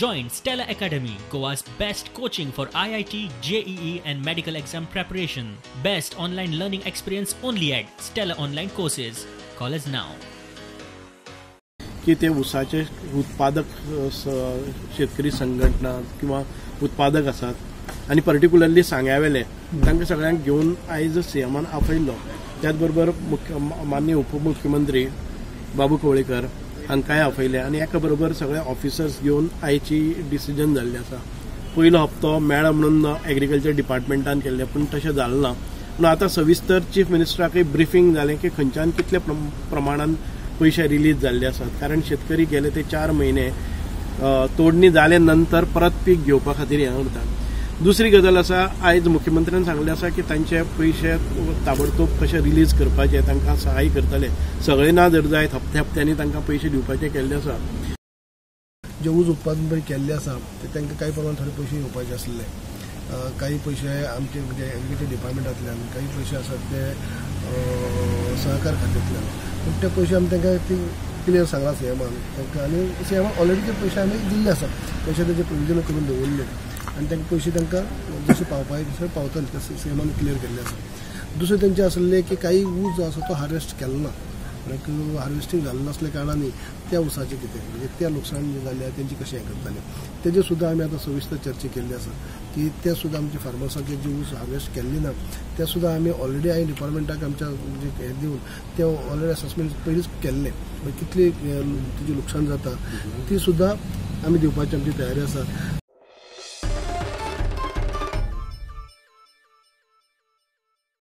Join Stella Academy, Goa's best coaching for IIT, JEE and medical exam preparation. Best online learning experience only at Stella Online Courses. Call us now. की ते ऊसाचे उत्पादक शेतकरी संघटना किंवा उत्पादक असतात आणि पर्टिक्युलरली सांग्यावेले तांकां सगळ्यांक घेऊन आयज सीएमान आपयल्लो. त्याच बरोबर माननीय उपमुख्यमंत्री बाबू कवळेकर हांकांय आपयले आणि एका बरोबर सगळे ऑफिसर्स घेऊन आयची डिसिजन जाल्ली आसा. पयलो हप्तो मेळा म्हणून एग्रीकल्चर डिपार्टमेंटान केल्ले पूण तशें जालें ना. पूण आतां सविस्तर चीफ मिनिस्टराकय ब्रिफींग जालें की खंयच्यान कितले प्रमाणान पैसे रिलीज झाले आसात. कारण शेतकरी गेले ते 4 महिने तोडणी जाले नंतर परत पीक घेवपा खातीर हें करतात. दुसरी गजाल आसा, आयज मुख्यमंत्र्यान सांगले आसा की तांचे पैसे ताबडतोब कशे रिलीज करपाचे, तांकां सहाय करतले. सगळे ना जर जायत हप्त्यांनी तांकां पैसे दिवपाचे केल्ले आसा. जे ऊस उत्पादन पळय केल्ले आसा ते तांकां काही प्रमाणात थोडे पैसे येवपाचे आसले. काही पैसे आमचे म्हणजे एग्रीकल्चर डिपार्टमेंटांतल्यान, काही पैसे आसात ते सहकार खात्यांतल्यान. पूण ते पैसे आमी तांकां ती क्लियर सांगला सीएमान तांकां आणि सीएमान ऑलरेडी ते पैसे आमी दिल्ले आसात. पैसे तेजे प्रोविजन करून दवरले आणि तांकां पैसे तांकां जशे पावपाय तशे पावतले तशें सीएमान क्लियर केल्ले आसा. दुसरें तेंचे आसले की काही ऊस जो आसा तो हार्वेस्ट केलो ना, हार्वेस्टिंग जाल्लें नासल्या कारणांनी त्या ऊसाचें कितें म्हणजे त्या लुकसाण जे जाल्लें तेंची कशें हें करताले तेजेर सुद्दां आमी आतां सविस्तर चर्चा केल्ली आसा की ते सुद्दां आमच्या फार्मर्सांचे जे ऊस हार्वेस्ट केल्ली ना ते सुद्दां आमी ऑलरेडी हांवें डिपार्टमेंटाक आमच्या म्हणजे हें दिवन ते ऑलरेडी असेसमेंट पयलींच केल्ले. कितली तेजी लुकसाण जाता ती सुद्दां आमी दिवपाची आमची तयारी आसा.